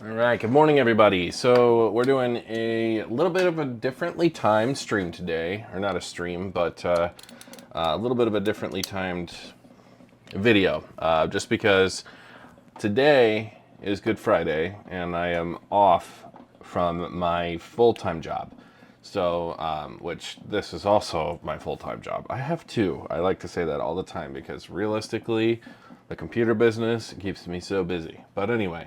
All right, good morning, everybody. So we're doing a little bit of a differently timed stream today, or not a stream, but a little bit of a differently timed video, just because today is Good Friday and I am off from my full-time job. So, which this is also my full-time job. I have two. I like to say that all the time because realistically, the computer business keeps me so busy. But anyway,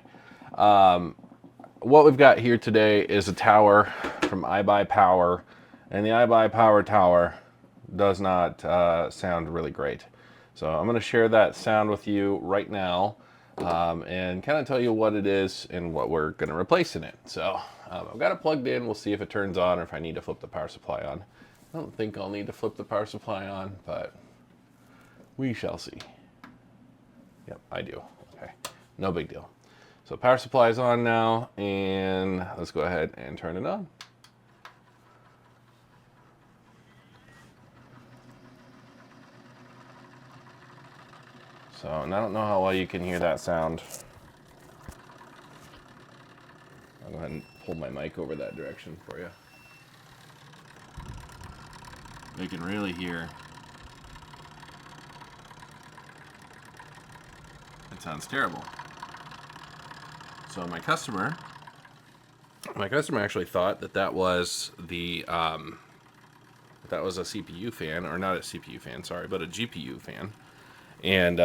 what we've got here today is a tower from iBuyPower, and the iBuyPower tower does not sound really great. So I'm going to share that sound with you right now and kind of tell you what it is and what we're going to replace in it. So I've got it plugged in. We'll see if it turns on or if I need to flip the power supply on. I don't think I'll need to flip the power supply on, but we shall see. Yep, I do. Okay, no big deal. So power supply is on now, and let's go ahead and turn it on. So, and I don't know how well you can hear that sound. I'll go ahead and pull my mic over that direction for you. You can really hear. It sounds terrible. So my customer actually thought that that was the that was a CPU fan, or not a CPU fan, sorry, but a GPU fan, and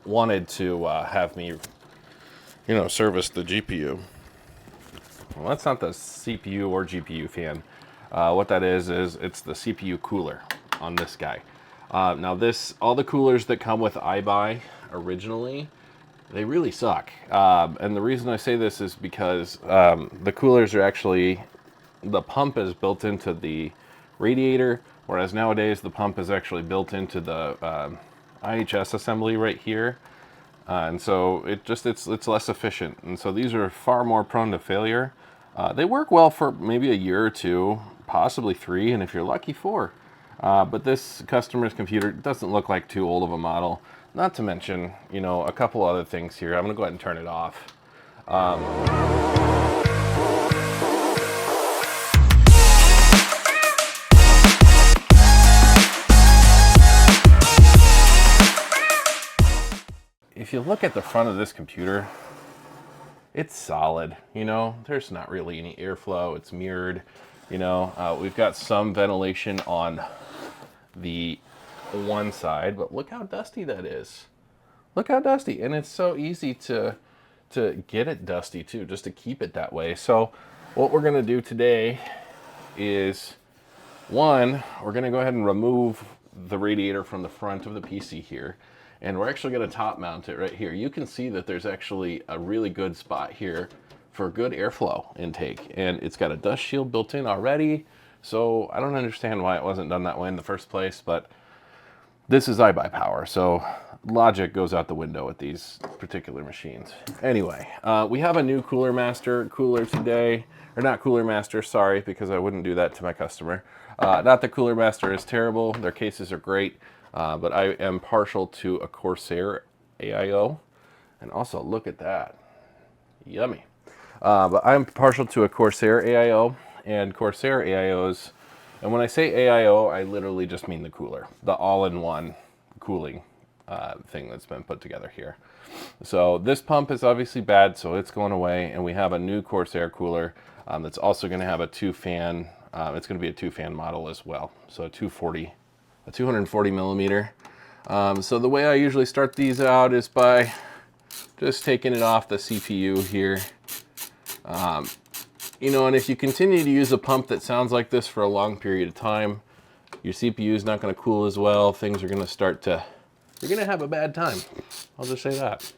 wanted to have me, service the GPU. Well, that's not the CPU or GPU fan. What that is it's the CPU cooler on this guy. Now all the coolers that come with iBuy originally, they really suck. And the reason I say this is because the coolers are actually, the pump is built into the radiator, whereas nowadays the pump is actually built into the IHS assembly right here. And so it's less efficient. And so these are far more prone to failure. They work well for maybe a year or two, possibly 3, and if you're lucky 4. But this customer's computer doesn't look like too old of a model. Not to mention, a couple other things here. I'm going to go ahead and turn it off. If you look at the front of this computer, it's solid. There's not really any airflow. It's mirrored. We've got some ventilation on the one side, but look how dusty that is. Look how dusty, and it's so easy to get it dusty too, just to keep it that way. So what we're going to do today is, one, we're going to go ahead and remove the radiator from the front of the PC here, and we're actually going to top mount it right here. You can see that there's actually a really good spot here for good airflow intake, and it's got a dust shield built in already. So I don't understand why it wasn't done that way in the first place, but this is iBuyPower, so logic goes out the window with these particular machines. Anyway, we have a new Cooler Master cooler today, or not Cooler Master, sorry, because I wouldn't do that to my customer. Not that Cooler Master is terrible, their cases are great, but I am partial to a Corsair AIO, and also look at that, yummy. But I'm partial to a Corsair AIO, and Corsair AIOs, and when I say AIO, I literally just mean the cooler, the all-in-one cooling thing that's been put together here. So this pump is obviously bad, so it's going away, and we have a new Corsair cooler that's also going to have a 2-fan. It's going to be a 2-fan model as well, so a 240 millimeter. So the way I usually start these out is by just taking it off the CPU here. And if you continue to use a pump that sounds like this for a long period of time, your CPU is not going to cool as well. Things are going to start to, you're going to have a bad time. I'll just say that.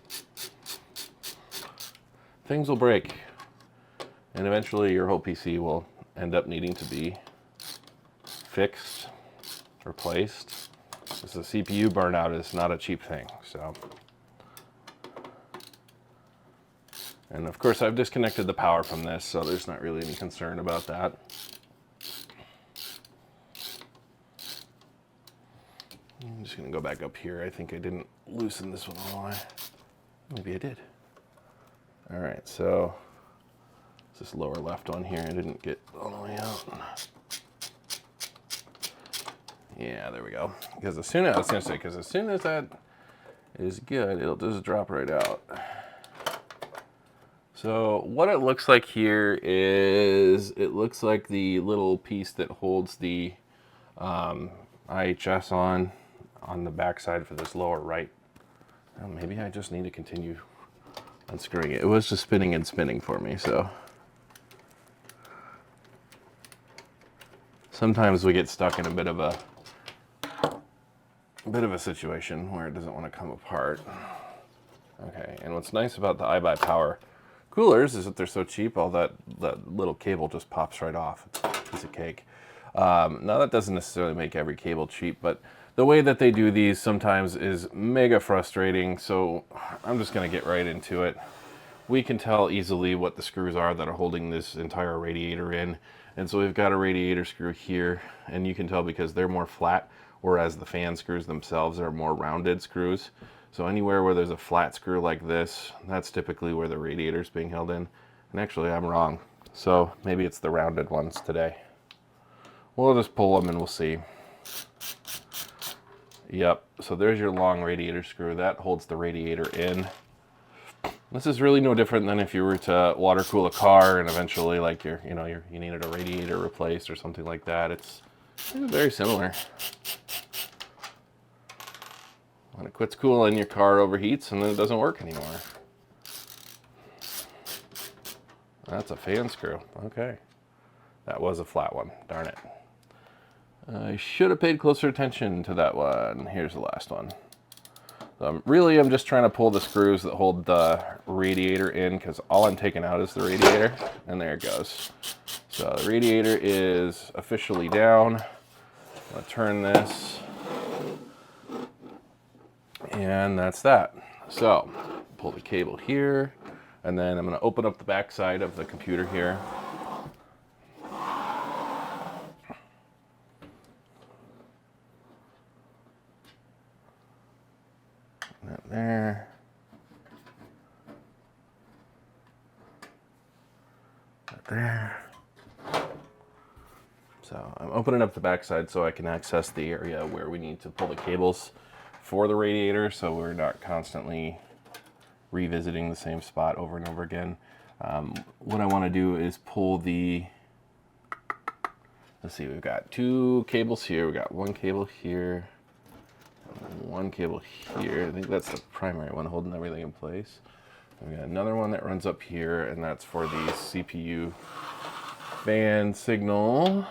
Things will break, and eventually your whole PC will end up needing to be fixed, replaced. Because the CPU burnout is not a cheap thing, so. And of course I've disconnected the power from this, so there's not really any concern about that. I'm just gonna go back up here. I think I didn't loosen this one all the way. Maybe I did. All right, so This lower left one here, I didn't get all the way out. Yeah, there we go. Because as soon as, I was gonna say, because as soon as that is good, it'll just drop right out. So what it looks like here is, it looks like the little piece that holds the IHS on the backside for this lower right. Well, maybe I just need to continue unscrewing it. It was just spinning and spinning for me, so. Sometimes we get stuck in a bit of a situation where it doesn't want to come apart. Okay, and what's nice about the iBuyPower coolers is that they're so cheap, all that little cable just pops right off. It's a piece of cake. Now that doesn't necessarily make every cable cheap, but the way that they do these sometimes is mega frustrating, so I'm just gonna get right into it. We can tell easily what the screws are that are holding this entire radiator in. And so we've got a radiator screw here, and you can tell because they're more flat, whereas the fan screws themselves are more rounded screws. So anywhere where there's a flat screw like this, that's typically where the radiator's being held in. And actually, I'm wrong. So maybe it's the rounded ones today. We'll just pull them and we'll see. Yep, so there's your long radiator screw. That holds the radiator in. This is really no different than if you were to water cool a car and eventually, like, you needed a radiator replaced or something like that. It's very similar. When it quits cooling, your car overheats and then it doesn't work anymore. That's a fan screw. Okay. That was a flat one. Darn it. I should have paid closer attention to that one. Here's the last one. Really, I'm just trying to pull the screws that hold the radiator in, because all I'm taking out is the radiator, and there it goes. So the radiator is officially down. I'm going to turn this, and that's that. So pull the cable here, and then I'm going to open up the back side of the computer here. That there. That there. So I'm opening up the backside so I can access the area where we need to pull the cables for the radiator, so we're not constantly revisiting the same spot over and over again. What I want to do is pull the, let's see, we've got two cables here. We've got one cable here. One cable here. I think that's the primary one holding everything in place. We got another one that runs up here, and that's for the CPU fan signal.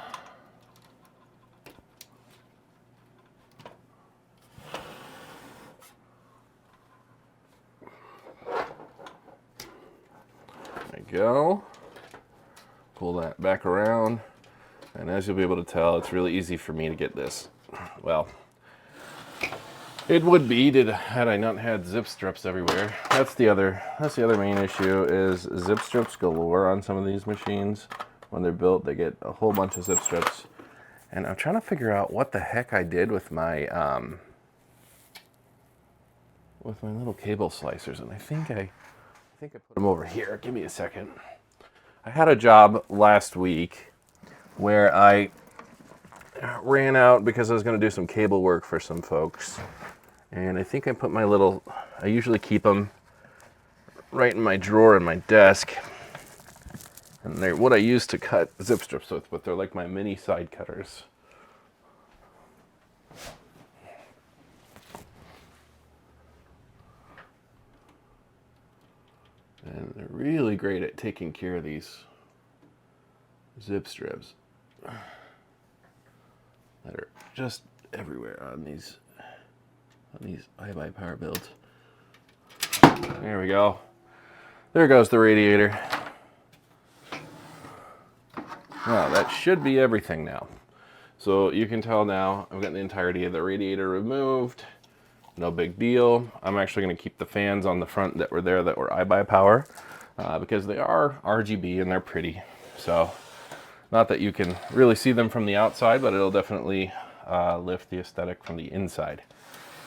There we go. Pull that back around, and as you'll be able to tell, it's really easy for me to get this. Well, it would be had I not had zip strips everywhere. That's the other main issue, is zip strips galore on some of these machines. When they're built, they get a whole bunch of zip strips. And I'm trying to figure out what the heck I did with my little cable slicers, and I think I put them over here. Give me a second. I had a job last week where I ran out because I was going to do some cable work for some folks. And I think I put my little, I usually keep them right in my drawer in my desk. And they're what I use to cut zip strips with, but they're like my mini side cutters. And they're really great at taking care of these zip strips that are just everywhere on these iBuyPower builds. There we go. There goes the radiator. Now that should be everything now. So you can tell now I've got the entirety of the radiator removed. No big deal. I'm actually going to keep the fans on the front that were there that were iBuyPower because they are RGB and they're pretty. So not that you can really see them from the outside, but it'll definitely lift the aesthetic from the inside.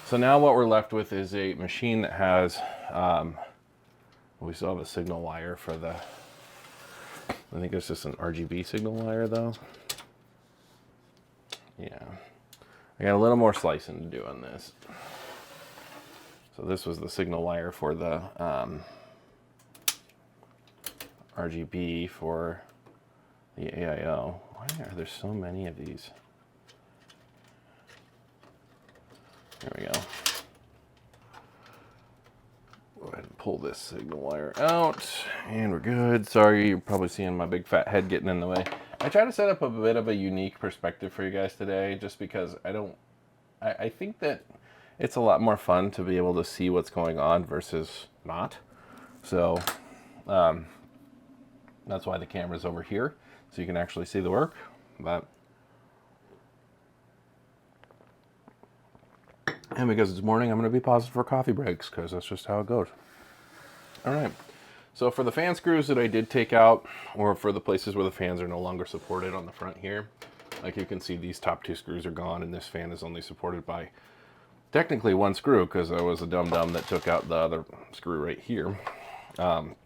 So now what we're left with is a machine that has, we still have a signal wire for the I think it's just an RGB signal wire though. Yeah, I got a little more slicing to do on this. So this was the signal wire for the RGB for the AIO. Why are there so many of these? There we go. Go ahead and pull this signal wire out, and we're good. Sorry, you're probably seeing my big fat head getting in the way. I try to set up a bit of a unique perspective for you guys today, just because I think that it's a lot more fun to be able to see what's going on versus not. So that's why the camera's over here, so you can actually see the work. And because it's morning, I'm going to be pausing for coffee breaks, because that's just how it goes. All right. So for the fan screws that I did take out, or for the places where the fans are no longer supported on the front here, like you can see these top two screws are gone, and this fan is only supported by technically one screw, because I was a dum-dum that took out the other screw right here. I'm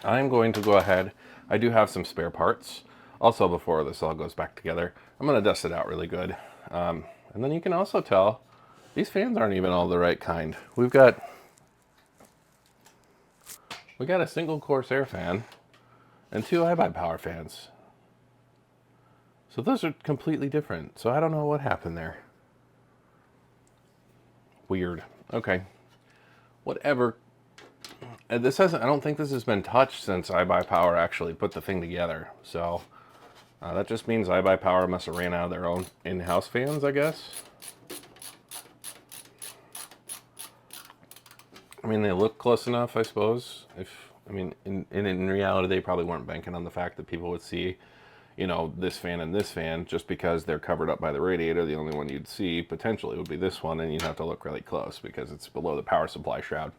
going to go ahead. I do have some spare parts. Also, before this all goes back together, I'm going to dust it out really good. And then you can also tell these fans aren't even all the right kind. We got a single Corsair fan and two iBuyPower fans. So those are completely different. So I don't know what happened there. Weird. Okay. Whatever. And this hasn't, I don't think this has been touched since iBuyPower actually put the thing together. So that just means iBuyPower must have ran out of their own in-house fans, I guess. I mean, they look close enough, I suppose. In reality, they probably weren't banking on the fact that people would see, you know, this fan and this fan, just because they're covered up by the radiator. The only one you'd see potentially would be this one, and you'd have to look really close because it's below the power supply shroud.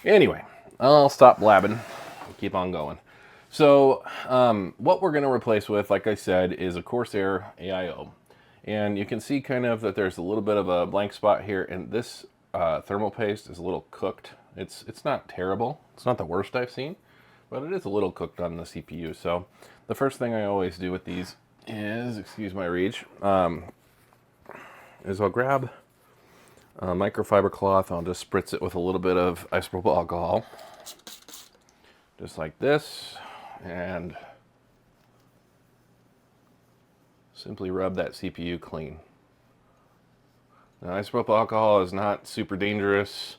Anyway, I'll stop blabbing and keep on going. So what we're going to replace with, like I said, is a Corsair AIO. And you can see kind of that there's a little bit of a blank spot here, and this thermal paste is a little cooked. It's not terrible. It's not the worst I've seen, but it is a little cooked on the CPU. So the first thing I always do with these is, excuse my reach, is I'll grab a microfiber cloth. I'll just spritz it with a little bit of isopropyl alcohol, just like this, and simply rub that CPU clean. Now, isopropyl alcohol is not super dangerous.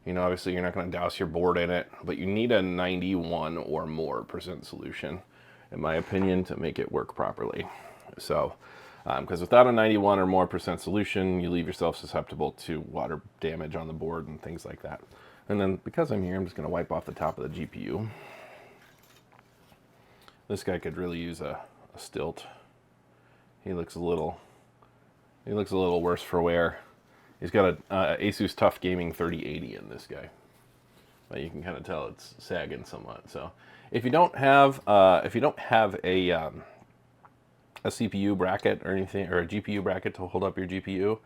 You know, obviously you're not going to douse your board in it, but you need a 91 or more % solution, in my opinion, to make it work properly. So, because without a 91 or more % solution, you leave yourself susceptible to water damage on the board and things like that. And then, because I'm here, I'm just going to wipe off the top of the GPU. This guy could really use a stilt. He looks a little worse for wear. He's got a Asus TUF Gaming 3080 in this guy, but you can kind of tell it's sagging somewhat. So if you don't have a CPU bracket or anything, or a GPU bracket to hold up your GPU,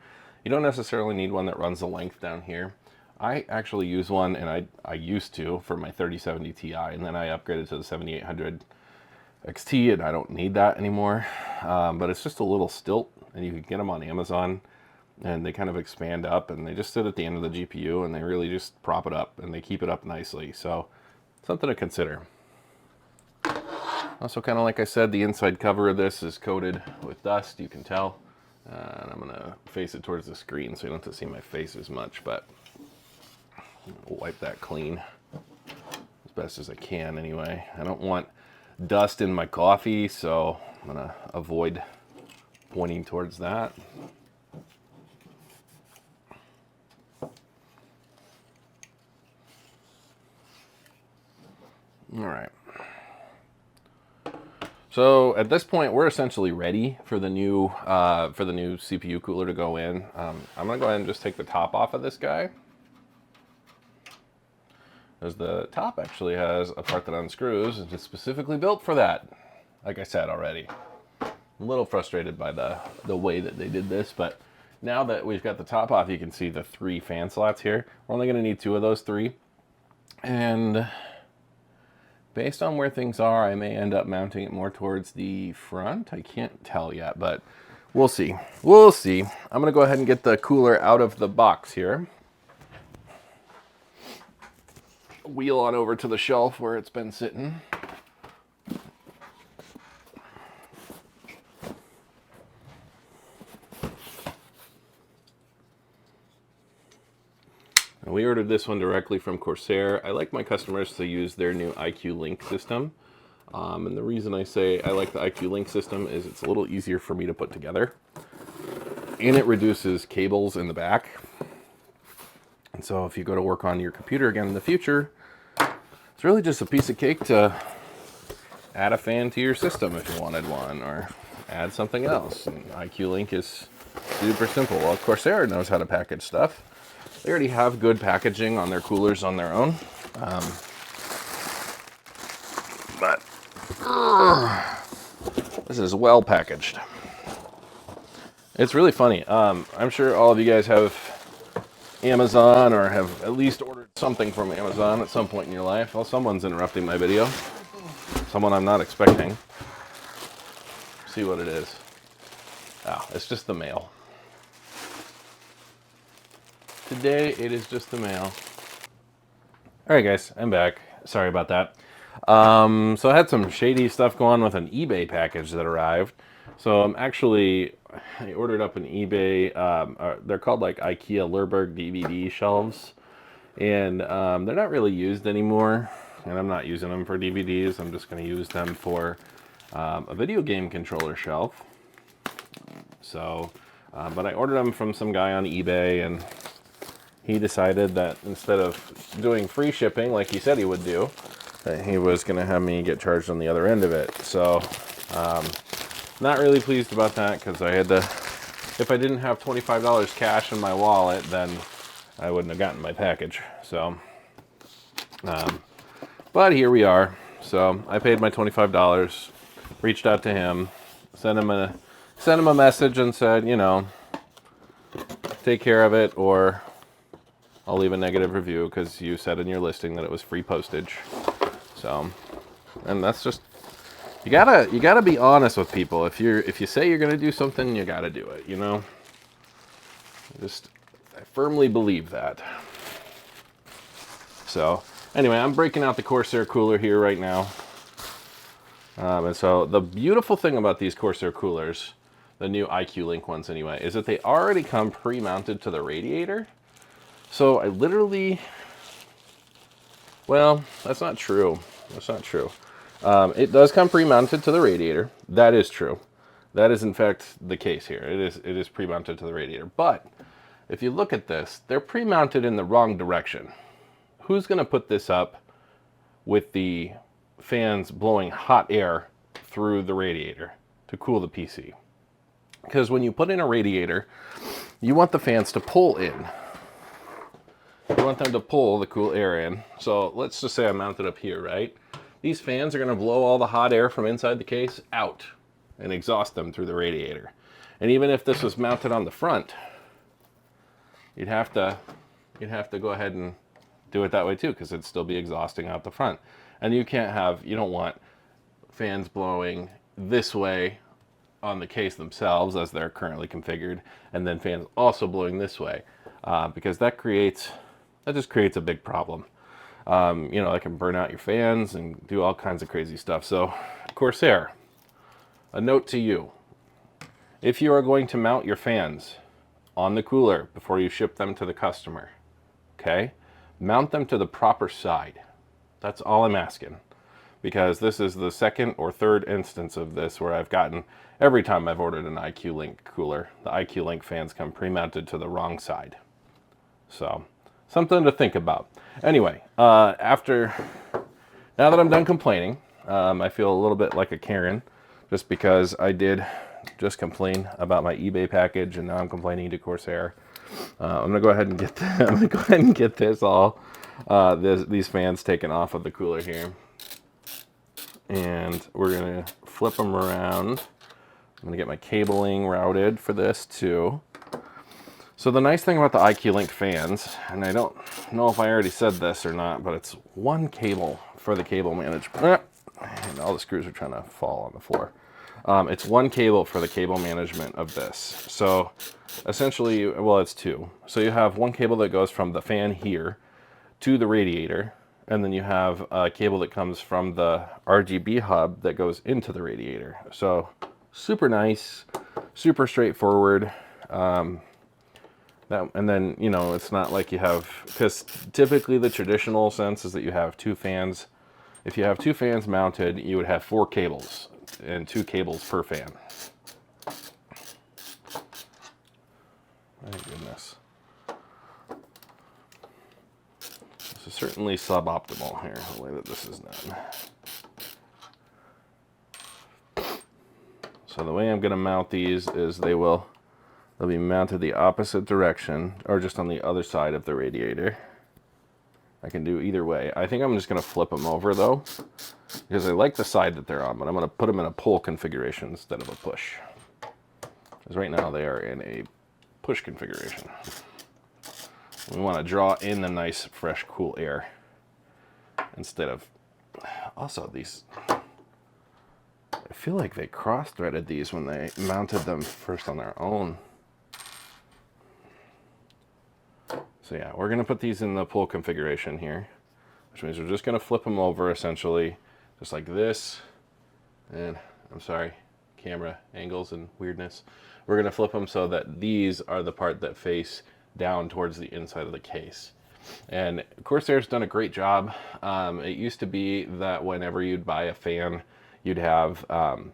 you don't necessarily need one that runs the length down here. I actually use one, and I used to for my 3070 Ti, and then I upgraded to the 7800 XT, and I don't need that anymore. But it's just a little stilt, and you can get them on Amazon, and they kind of expand up, and they just sit at the end of the GPU, and they really just prop it up, and they keep it up nicely. So something to consider. Also, kind of like I said, the inside cover of this is coated with dust, you can tell. And I'm gonna face it towards the screen so you don't have to see my face as much, but I'll wipe that clean as best as I can anyway. I don't want dust in my coffee, so I'm gonna avoid pointing towards that. All right. So at this point, we're essentially ready for the new CPU cooler to go in. I'm gonna go ahead and just take the top off of this guy, because the top actually has a part that unscrews, and it's specifically built for that. Like I said already, I'm a little frustrated by the way that they did this, but now that we've got the top off, you can see the 3 fan slots here. We're only gonna need 2 of those 3, and Based on where things are, I may end up mounting it more towards the front. I can't tell yet, but we'll see. We'll see. I'm going to go ahead and get the cooler out of the box here. Wheel on over to the shelf where it's been sitting. We ordered this one directly from Corsair. I like my customers to use their new IQ Link system. And the reason I say I like the IQ Link system is it's a little easier for me to put together. And it reduces cables in the back. And so if you go to work on your computer again in the future, it's really just a piece of cake to add a fan to your system if you wanted one, or add something else. And IQ Link is super simple. Well, Corsair knows how to package stuff. They already have good packaging on their coolers on their own. But this is well packaged. It's really funny. I'm sure all of you guys have Amazon or have at least ordered something from Amazon at some point in your life. Well, someone's interrupting my video. Someone I'm not expecting. See what it is. Oh, it's just the mail. Today it is just the mail. All right, guys, I'm back. Sorry about that. So I had some shady stuff going on with an eBay package that arrived. So I ordered up an eBay, they're called like IKEA Lerberg DVD shelves. And they're not really used anymore. And I'm not using them for DVDs. I'm just going to use them for a video game controller shelf. So, but I ordered them from some guy on eBay, and he decided that instead of doing free shipping like he said he would do, that he was going to have me get charged on the other end of it. So, not really pleased about that, because I had to, if I didn't have $25 cash in my wallet, then I wouldn't have gotten my package. So, but here we are. So I paid my $25, reached out to him, sent him a message and said, you know, take care of it, or I'll leave a negative review because you said in your listing that it was free postage. So, and that's just, you gotta be honest with people. If you say you're gonna do something, you gotta do it, you know? I firmly believe that. So, anyway, I'm breaking out the Corsair cooler here right now. And so the beautiful thing about these Corsair coolers, the new IQ Link ones anyway, is that they already come pre-mounted to the radiator. So I literally, well, that's not true. That's not true. It does come pre-mounted to the radiator. That is true. That is in fact the case here. It is pre-mounted to the radiator. But if you look at this, they're pre-mounted in the wrong direction. Who's going to put this up with the fans blowing hot air through the radiator to cool the PC? Because when you put in a radiator, you want the fans to pull in. You want them to pull the cool air in. So let's just say I mount it up here, right? These fans are going to blow all the hot air from inside the case out and exhaust them through the radiator. And even if this was mounted on the front, you'd have to go ahead and do it that way too, because it'd still be exhausting out the front. And you don't want fans blowing this way on the case themselves as they're currently configured, and then fans also blowing this way, because that just creates a big problem. That can burn out your fans and do all kinds of crazy stuff. So, Corsair, a note to you: if you are going to mount your fans on the cooler before you ship them to the customer, okay, mount them to the proper side. That's all I'm asking, because this is the second or third instance of this where I've gotten, every time I've ordered an IQ Link cooler, the IQ Link fans come pre-mounted to the wrong side. So, something to think about. Anyway, now that I'm done complaining, I feel a little bit like a Karen, just because I did just complain about my eBay package, and now I'm complaining to Corsair. I'm gonna go ahead and get these fans taken off of the cooler here, and we're gonna flip them around. I'm gonna get my cabling routed for this too. So the nice thing about the IQ Link fans, and I don't know if I already said this or not, but it's one cable for the cable management. And all the screws are trying to fall on the floor. It's one cable for the cable management of this. So essentially, well, it's two. So you have one cable that goes from the fan here to the radiator, and then you have a cable that comes from the RGB hub that goes into the radiator. So super nice, super straightforward. And then, you know, it's not like you have, because typically the traditional sense is that you have two fans. If you have two fans mounted, you would have 4 cables and 2 cables per fan. Thank goodness. This is certainly suboptimal here, the way that this is done. So the way I'm going to mount these is they'll be mounted the opposite direction, or just on the other side of the radiator. I can do either way. I think I'm just going to flip them over though, because I like the side that they're on, but I'm going to put them in a pull configuration instead of a push. Because right now they are in a push configuration. We want to draw in the nice, fresh, cool air instead of... Also, these... I feel like they cross-threaded these when they mounted them first on their own. So yeah, we're going to put these in the pull configuration here, which means we're just going to flip them over essentially, just like this. And I'm sorry, camera angles and weirdness. We're going to flip them so that these are the part that face down towards the inside of the case. And Corsair's done a great job. It used to be that whenever you'd buy a fan, you'd have a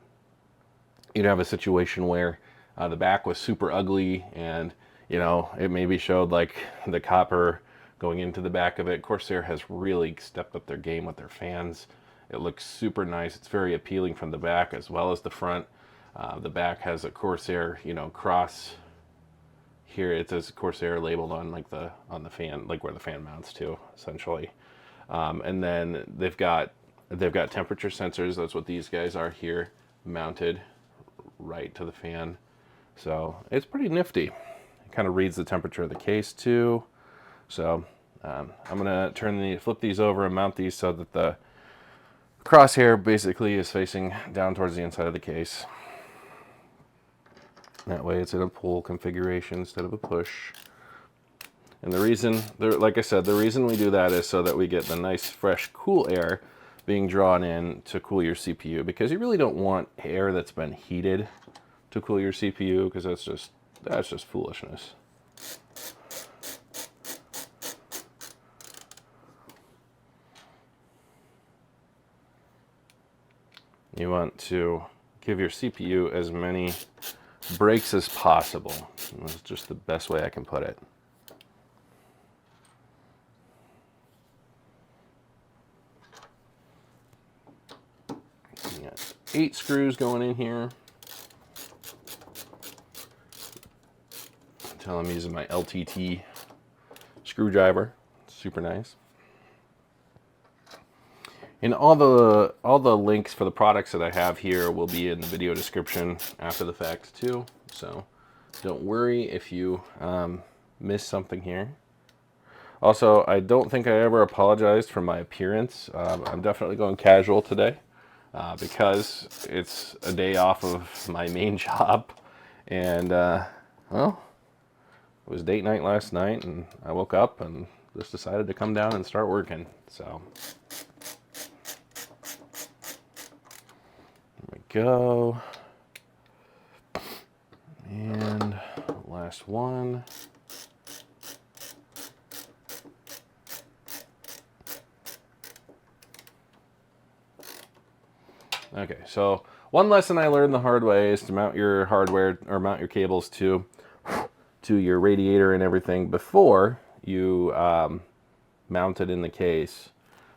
situation where the back was super ugly, and you know, it maybe showed like the copper going into the back of it. Corsair has really stepped up their game with their fans. It looks super nice. It's very appealing from the back as well as the front. The back has a Corsair, you know, cross here. It says Corsair labeled on like on the fan, like where the fan mounts to, essentially. And then they've got temperature sensors. That's what these guys are here, mounted right to the fan. So it's pretty nifty. It kind of reads the temperature of the case too. So I'm gonna flip these over and mount these so that the crosshair basically is facing down towards the inside of the case. That way it's in a pull configuration instead of a push. And the reason, like I said, the reason we do that is so that we get the nice, fresh, cool air being drawn in to cool your CPU, because you really don't want air that's been heated to cool your CPU, because that's just foolishness. You want to give your CPU as many breaks as possible. That's just the best way I can put it. You got 8 screws going in here. I'm using my LTT screwdriver. Super nice. And all the links for the products that I have here will be in the video description after the fact too. So don't worry if you miss something here. Also, I don't think I ever apologized for my appearance. I'm definitely going casual today because it's a day off of my main job, and well, it was date night last night, and I woke up and just decided to come down and start working. So there we go. And last one. Okay, so one lesson I learned the hard way is to mount your hardware, or mount your cables to your radiator and everything before you mount it in the case.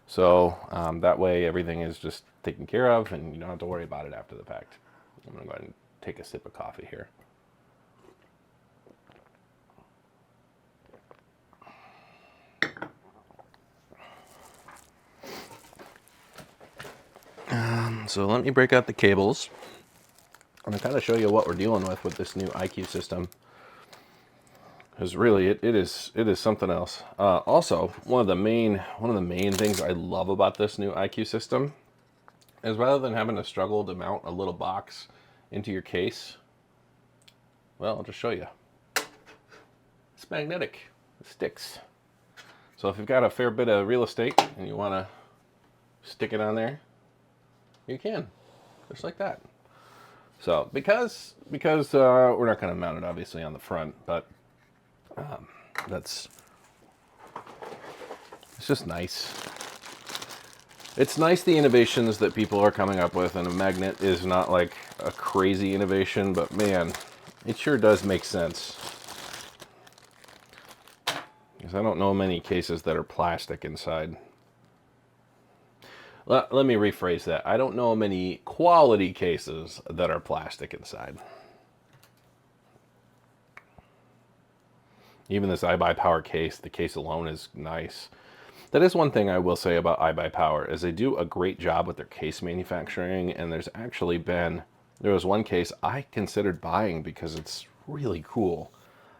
So that way everything is just taken care of and you don't have to worry about it after the fact. I'm gonna go ahead and take a sip of coffee here. So let me break out the cables. I'm gonna kind of show you what we're dealing with this new IQ system. Because really, it is something else. Also, one of the main things I love about this new IQ system is rather than having to struggle to mount a little box into your case, well, I'll just show you. It's magnetic. It sticks. So if you've got a fair bit of real estate and you want to stick it on there, you can, just like that. So because we're not going to mount it obviously on the front, but it's just nice. It's nice the innovations that people are coming up with, and a magnet is not like a crazy innovation, but man, it sure does make sense. Because I don't know many cases that are plastic inside. Let me rephrase that. I don't know many quality cases that are plastic inside. Even this iBuyPower case, the case alone is nice. That is one thing I will say about iBuyPower, is they do a great job with their case manufacturing, and there was one case I considered buying because it's really cool.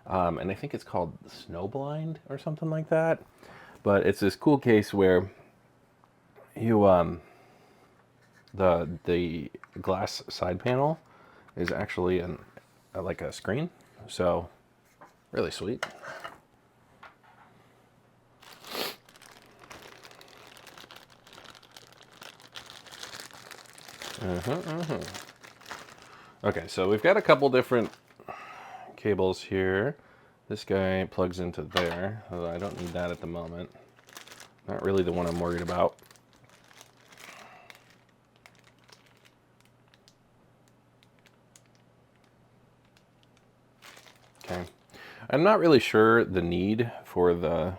And I think it's called Snowblind or something like that. But it's this cool case where you the glass side panel is actually like a screen, so really sweet. Okay, so we've got a couple different cables here. This guy plugs into there, although I don't need that at the moment. Not really the one I'm worried about. Okay. I'm not really sure the need for the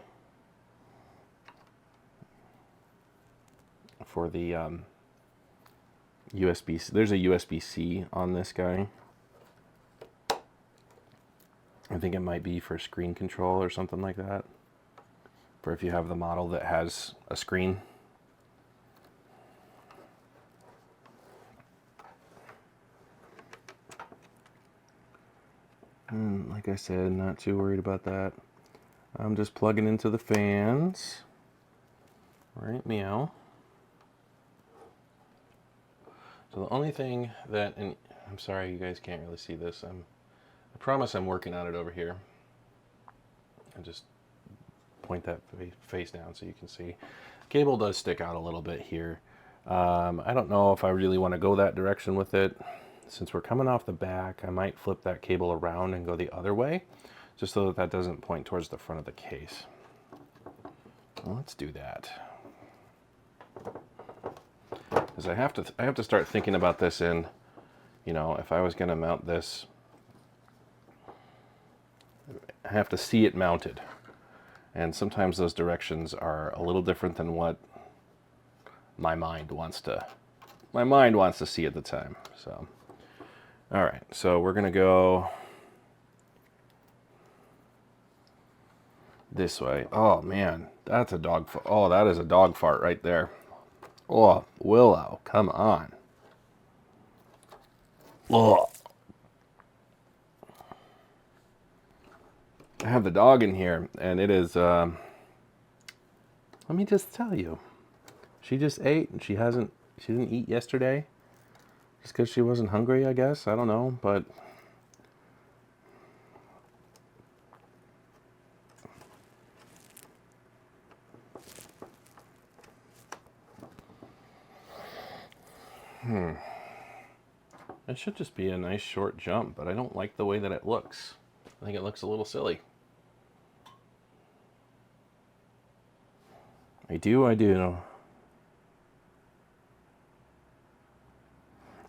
USB. There's a USB-C on this guy. I think it might be for screen control or something like that. For if you have the model that has a screen. And like I said, not too worried about that. I'm just plugging into the fans. Right, meow. So the only thing that, and I'm sorry you guys can't really see this. I promise I'm working on it over here. I'll just point that face down so you can see. The cable does stick out a little bit here. I don't know if I really want to go that direction with it. Since we're coming off the back, I might flip that cable around and go the other way, just so that doesn't point towards the front of the case. Well, let's do that. Because I have to start thinking about this in, if I was going to mount this, I have to see it mounted. And sometimes those directions are a little different than what my mind wants to see at the time. So, all right, so we're going to go this way. Oh man, that's a dog fart. Oh, that is a dog fart right there. Oh, Willow, come on. Oh. I have the dog in here, and it is, let me just tell you, she just ate, and she didn't eat yesterday, just because she wasn't hungry, I guess. I don't know, but it should just be a nice short jump, but I don't like the way that it looks. I think it looks a little silly. I do.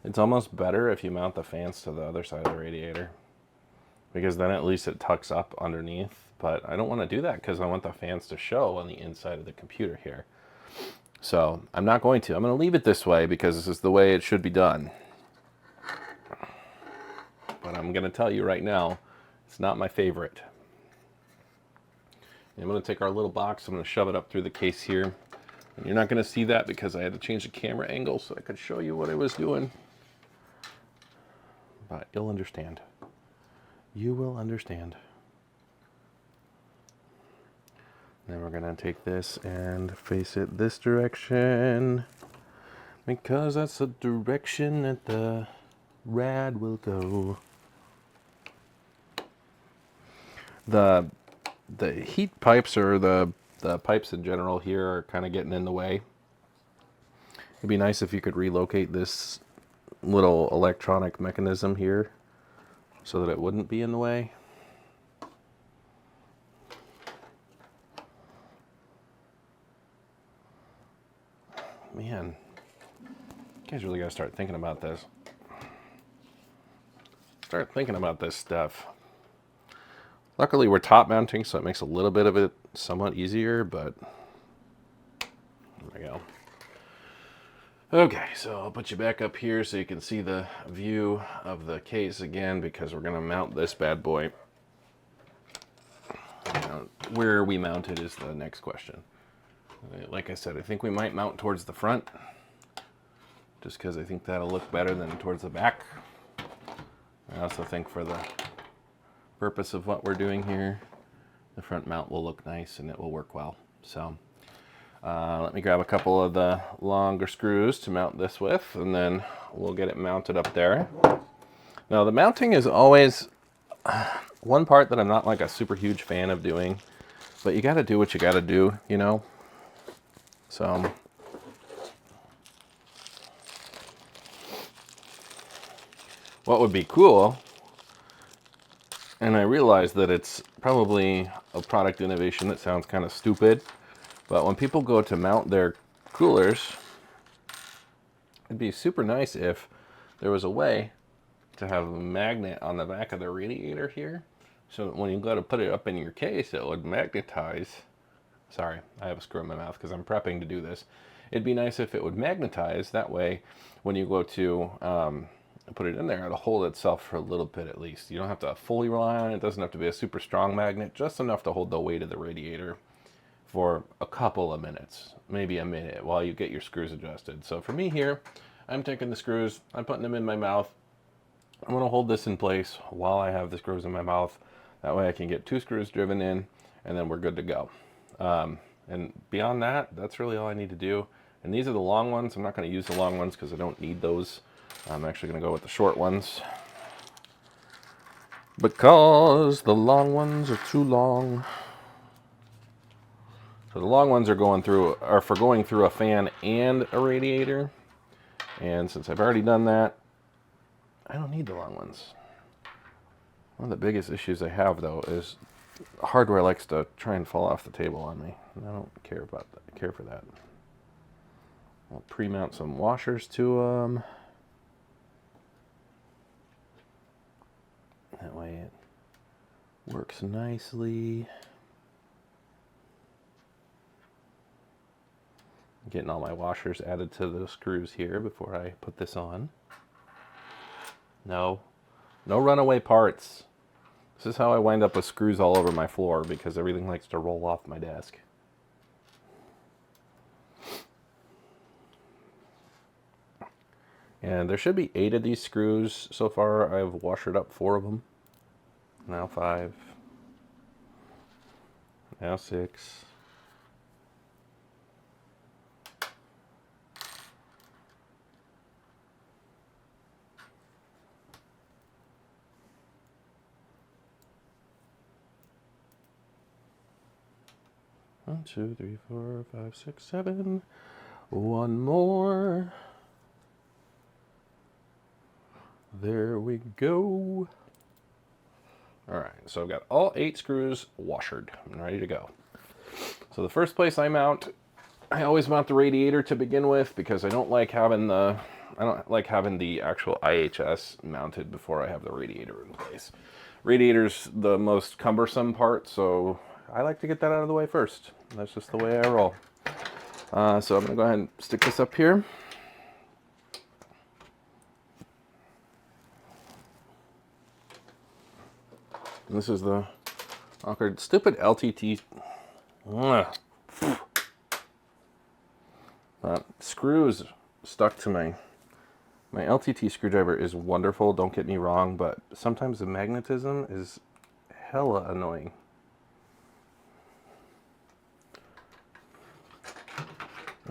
It's almost better if you mount the fans to the other side of the radiator, because then at least it tucks up underneath. But I don't want to do that because I want the fans to show on the inside of the computer here. So I'm not going to. I'm going to leave it this way because this is the way it should be done. But I'm going to tell you right now, it's not my favorite. I'm going to take our little box, I'm going to shove it up through the case here. And you're not going to see that because I had to change the camera angle so I could show you what I was doing. But you'll understand. You will understand. Then we're gonna take this and face it this direction, because that's the direction that the rad will go. The heat pipes, or the pipes in general here, are kind of getting in the way. It'd be nice if you could relocate this little electronic mechanism here so that it wouldn't be in the way. Man, you guys really gotta start thinking about this. Start thinking about this stuff. Luckily we're top mounting, so it makes a little bit of it somewhat easier, but there we go. Okay, so I'll put you back up here so you can see the view of the case again, because we're gonna mount this bad boy. Where we mount it is the next question. Like I said, I think we might mount towards the front, just because I think that'll look better than towards the back. I also think for the purpose of what we're doing here, the front mount will look nice and it will work well. So let me grab a couple of the longer screws to mount this with, and then we'll get it mounted up there. Now the mounting is always one part that I'm not like a super huge fan of doing, but you got to do what you got to do, you know. So what would be cool, and I realize that it's probably a product innovation that sounds kind of stupid, but when people go to mount their coolers, it'd be super nice if there was a way to have a magnet on the back of the radiator here, so that when you go to put it up in your case, it would magnetize. Sorry, I have a screw in my mouth because I'm prepping to do this. It'd be nice if it would magnetize. That way, when you go to put it in there, it'll hold itself for a little bit at least. You don't have to fully rely on it. It doesn't have to be a super strong magnet, just enough to hold the weight of the radiator for a couple of minutes, maybe a minute, while you get your screws adjusted. So for me here, I'm taking the screws, I'm putting them in my mouth. I'm going to hold this in place while I have the screws in my mouth. That way I can get 2 screws driven in, and then we're good to go. And beyond that, that's really all I need to do. And these are the long ones. I'm not going to use the long ones because I don't need those. I'm actually going to go with the short ones, because the long ones are too long. So the long ones are for going through a fan and a radiator. And since I've already done that, I don't need the long ones. One of the biggest issues I have, though, is hardware likes to try and fall off the table on me. And I don't care for that. I'll pre-mount some washers to them. That way it works nicely. Getting all my washers added to those screws here before I put this on. No runaway parts. This is how I wind up with screws all over my floor, because everything likes to roll off my desk. And there should be 8 of these screws so far. I've washered up 4 of them. Now 5. Now 6. One, 2, 3, 4, 5, 6, 7. One more. There we go. All right, so I've got all 8 screws washered and ready to go. So the first place I always mount the radiator to begin with, because I don't like having the actual IHS mounted before I have the radiator in place. Radiator's the most cumbersome part, so I like to get that out of the way first. That's just the way I roll. So I'm gonna go ahead and stick this up here. And this is the awkward, stupid LTT screws stuck to my LTT screwdriver. Is wonderful, don't get me wrong, but sometimes the magnetism is hella annoying.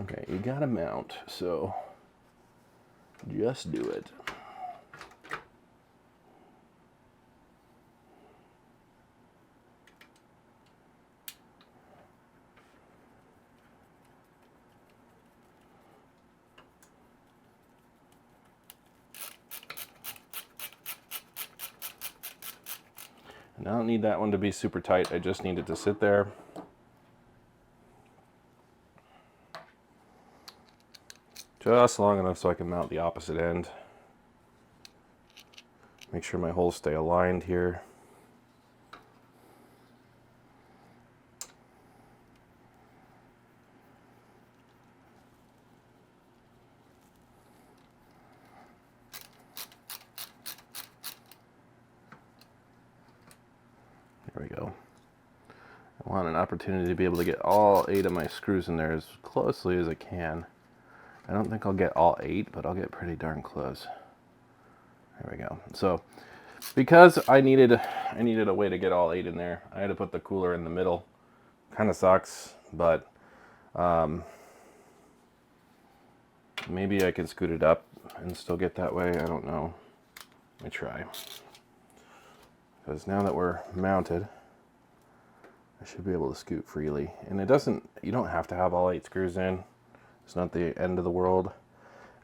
Okay, you gotta mount, so just do it. And I don't need that one to be super tight, I just need it to sit there. Just long enough so I can mount the opposite end. Make sure my holes stay aligned here. There we go. I want an opportunity to be able to get all 8 of my screws in there as closely as I can. I don't think I'll get all 8, but I'll get pretty darn close. There we go. So, because I needed a way to get all 8 in there, I had to put the cooler in the middle. Kind of sucks, but maybe I can scoot it up and still get that way. I don't know. Let me try. Because now that we're mounted, I should be able to scoot freely. And it doesn't, you don't have to have all 8 screws in. It's not the end of the world.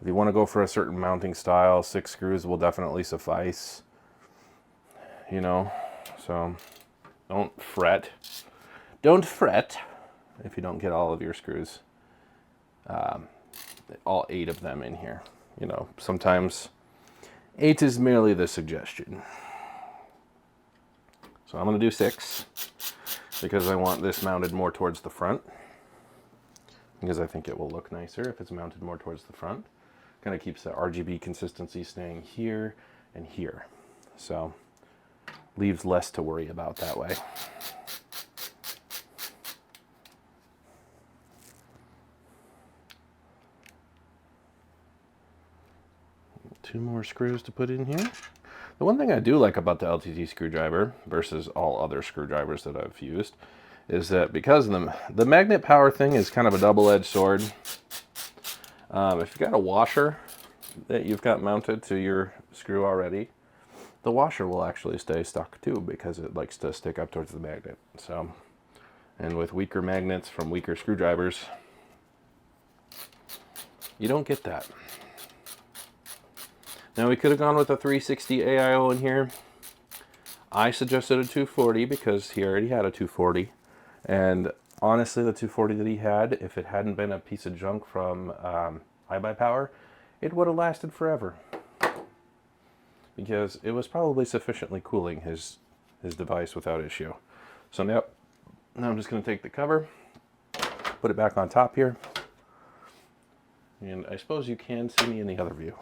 If you want to go for a certain mounting style, 6 screws will definitely suffice. You know, so don't fret. Don't fret if you don't get all of your screws, all 8 of them in here. You know, sometimes 8 is merely the suggestion. So I'm going to do 6 because I want this mounted more towards the front, because I think it will look nicer if it's mounted more towards the front. Kind of keeps the RGB consistency staying here and here. So leaves less to worry about that way. Two more screws to put in here. The one thing I do like about the LTT screwdriver versus all other screwdrivers that I've used is that because the magnet power thing is kind of a double-edged sword. If you've got a washer that you've got mounted to your screw already, the washer will actually stay stuck too because it likes to stick up towards the magnet. So, and with weaker magnets from weaker screwdrivers, you don't get that. Now we could have gone with a 360 AIO in here. I suggested a 240 because he already had a 240. And honestly, the 240 that he had, if it hadn't been a piece of junk from iBuyPower, it would have lasted forever. Because it was probably sufficiently cooling his device without issue. So now I'm just going to take the cover, put it back on top here. And I suppose you can see me in the other view.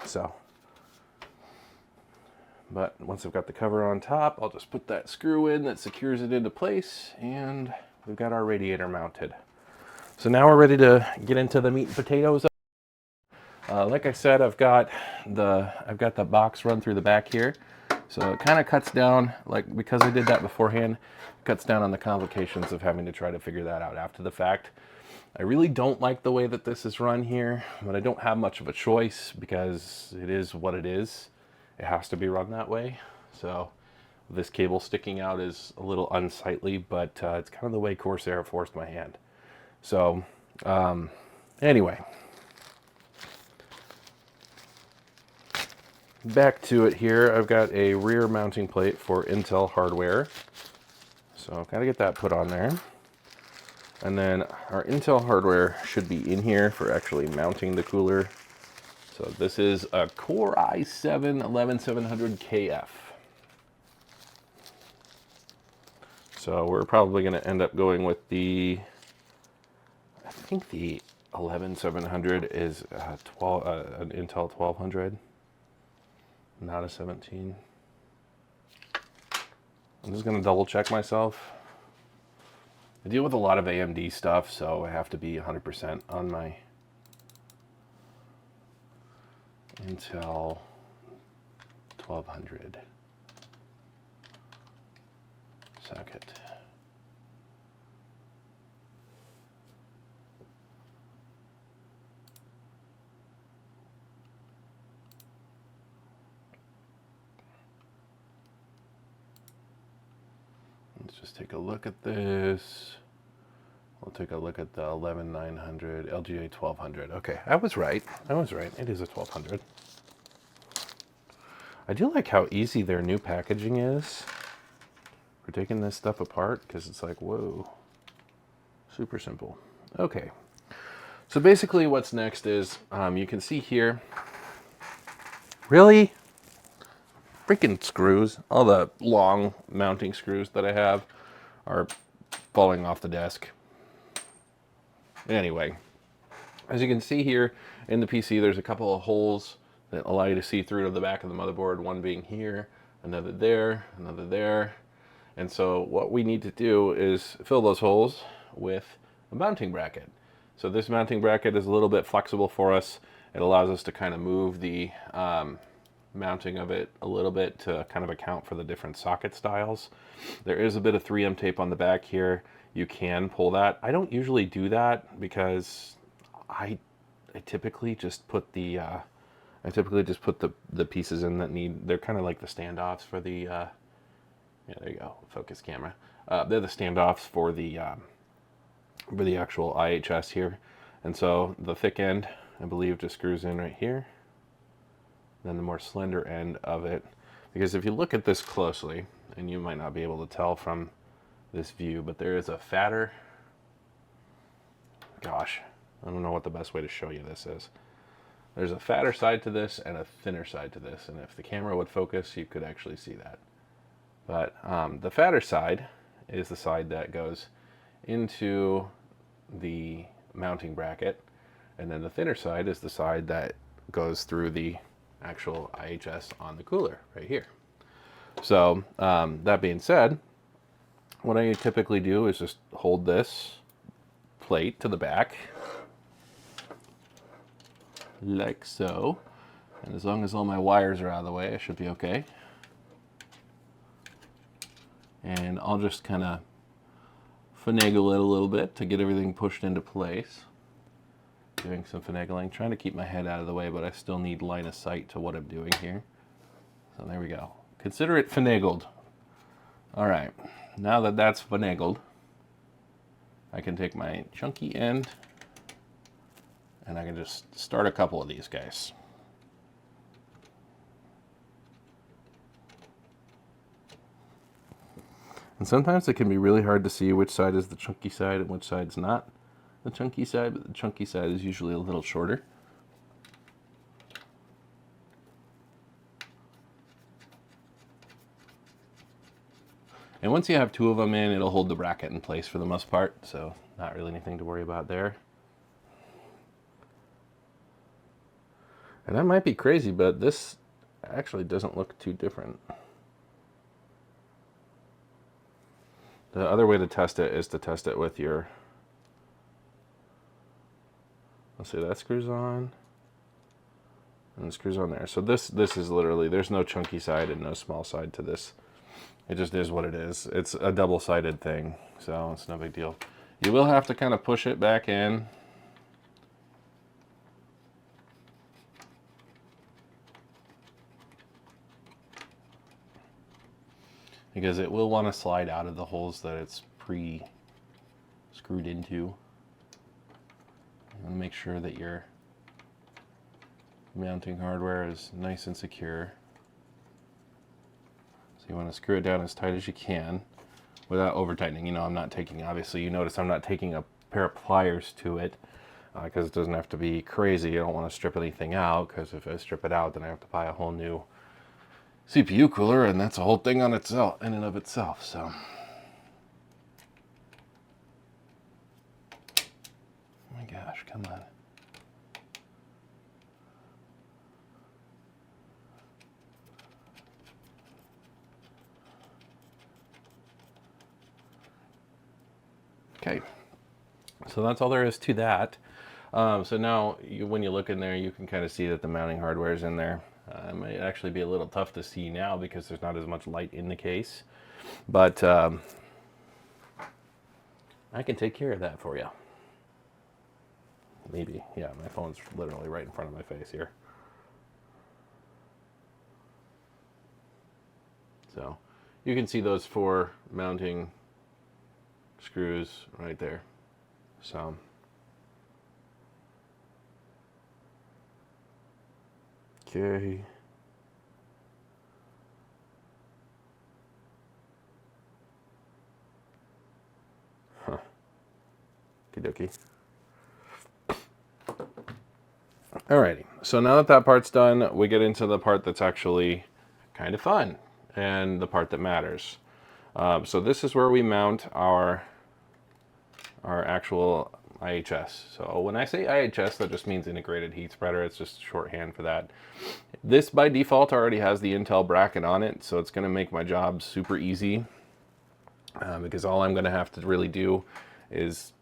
But once I've got the cover on top, I'll just put that screw in that secures it into place, and we've got our radiator mounted. So now we're ready to get into the meat and potatoes. Like I said, I've got the box run through the back here, so it kind of cuts down, like because I did that beforehand, it cuts down on the complications of having to try to figure that out after the fact. I really don't like the way that this is run here, but I don't have much of a choice because it is what it is. It has to be run that way. So this cable sticking out is a little unsightly, but it's kind of the way Corsair forced my hand. So anyway, back to it here. I've got a rear mounting plate for Intel hardware. So I've got to get that put on there. And then our Intel hardware should be in here for actually mounting the cooler. So this is a Core i7 11700KF. So we're probably going to end up going with I think the 11700 is an Intel 1200, not a 17. I'm just going to double check myself. I deal with a lot of AMD stuff, so I have to be 100% on my Intel 1200 socket. just take a look at this. We'll take a look at the 11900 LGA 1200. Okay, I was right. I was right. It is a 1200. I do like how easy their new packaging is for taking this stuff apart, because it's like, whoa, super simple. Okay, so basically what's next is, you can see here, really? Freaking screws, all the long mounting screws that I have are falling off the desk. Anyway, as you can see here in the PC, there's a couple of holes that allow you to see through to the back of the motherboard, one being here, another there, another there. And so what we need to do is fill those holes with a mounting bracket. So this mounting bracket is a little bit flexible for us. It allows us to kind of move the mounting of it a little bit to kind of account for the different socket styles. There is a bit of 3M tape on the back here. You can pull that. I don't usually do that because I typically just put the the pieces in that need, they're kind of like the standoffs for the yeah, there you go, focus camera. They're the standoffs for the actual IHS here. And so the thick end, I believe, just screws in right here. Then the more slender end of it, because if you look at this closely, and you might not be able to tell from this view, but there is a fatter, gosh, I don't know what the best way to show you this is. There's a fatter side to this and a thinner side to this, and if the camera would focus, you could actually see that. But the fatter side is the side that goes into the mounting bracket, and then the thinner side is the side that goes through the actual IHS on the cooler right here. So that being said, what I typically do is just hold this plate to the back like so, and as long as all my wires are out of the way, I should be okay. And I'll just kind of finagle it a little bit to get everything pushed into place. Doing some finagling, trying to keep my head out of the way, but I still need line of sight to what I'm doing here. So there we go. Consider it finagled. All right, now that that's finagled, I can take my chunky end and I can just start a couple of these guys. And sometimes it can be really hard to see which side is the chunky side and which side's not the chunky side, but the chunky side is usually a little shorter. And once you have two of them in, it'll hold the bracket in place for the most part, so not really anything to worry about there. And that might be crazy, but this actually doesn't look too different. The other way to test it is to test it with your, let's see, that screws on, and it screws on there. So this is literally, there's no chunky side and no small side to this. It just is what it is. It's a double-sided thing, so it's no big deal. You will have to kind of push it back in. Because it will want to slide out of the holes that it's pre-screwed into. And make sure that your mounting hardware is nice and secure. So you want to screw it down as tight as you can without over tightening. You know, I'm not taking, obviously you notice I'm not taking a pair of pliers to it because it doesn't have to be crazy. I don't want to strip anything out, because if I strip it out, then I have to buy a whole new CPU cooler, and that's a whole thing on itself, in and of itself. So, oh my gosh, come on. Okay, so that's all there is to that. So now, when you look in there, you can kind of see that the mounting hardware is in there. It might actually be a little tough to see now because there's not as much light in the case, but I can take care of that for you. Maybe, yeah, my phone's literally right in front of my face here. So you can see those four mounting screws right there. So okay. Huh. Okie dokie. Alrighty, so now that that part's done, we get into the part that's actually kind of fun and the part that matters. So this is where we mount our actual IHS. So when I say IHS, that just means integrated heat spreader. It's just shorthand for that. This by default already has the Intel bracket on it, so it's going to make my job super easy because all I'm going to have to really do is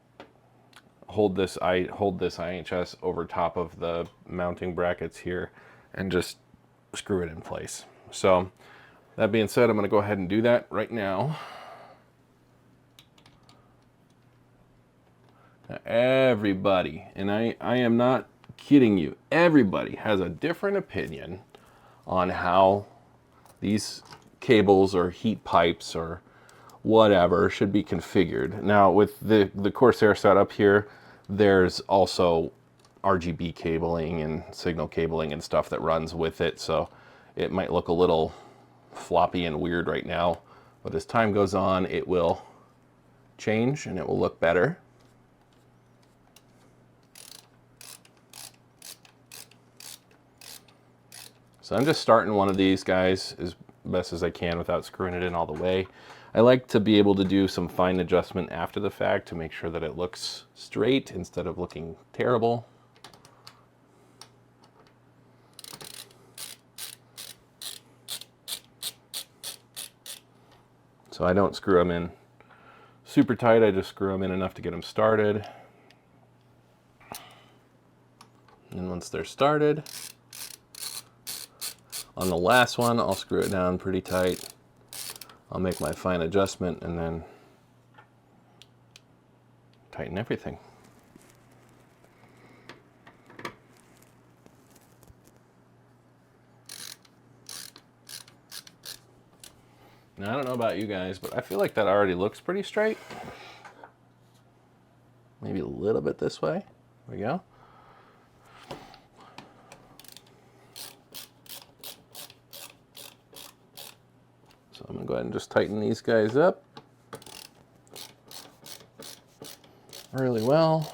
hold this IHS over top of the mounting brackets here and just screw it in place. So that being said, I'm going to go ahead and do that right now. Now everybody, and I am not kidding you, everybody has a different opinion on how these cables or heat pipes or whatever should be configured. Now with the Corsair setup here, there's also RGB cabling and signal cabling and stuff that runs with it, so it might look a little floppy and weird right now, but as time goes on it will change and it will look better. So I'm just starting one of these guys as best as I can without screwing it in all the way. I like to be able to do some fine adjustment after the fact to make sure that it looks straight instead of looking terrible. So I don't screw them in super tight, I just screw them in enough to get them started. And once they're started, on the last one, I'll screw it down pretty tight. I'll make my fine adjustment and then tighten everything. Now, I don't know about you guys, but I feel like that already looks pretty straight. Maybe a little bit this way. There we go. So I'm going to go ahead and just tighten these guys up really well.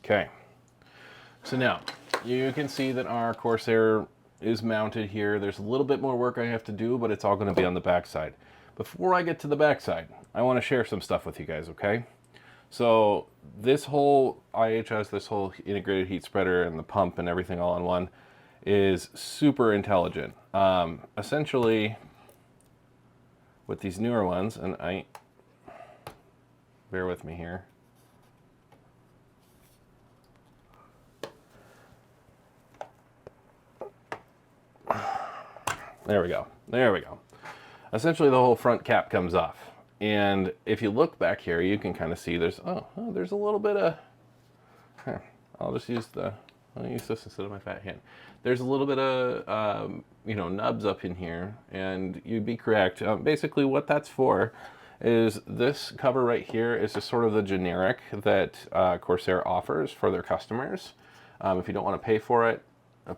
Okay, so now you can see that our Corsair is mounted here. There's a little bit more work I have to do, but it's all going to be on the back side. Before I get to the back side, I want to share some stuff with you guys, okay? So this whole IHS, this whole integrated heat spreader and the pump and everything all in one is super intelligent. Essentially, with these newer ones, and bear with me here. There we go. There we go. Essentially, the whole front cap comes off. And if you look back here, you can kind of see there's, there's a little bit of, I'll use this instead of my fat hand. There's a little bit of, nubs up in here, and you'd be correct. Basically, what that's for is this cover right here is just sort of the generic that Corsair offers for their customers. If you don't want to pay for it,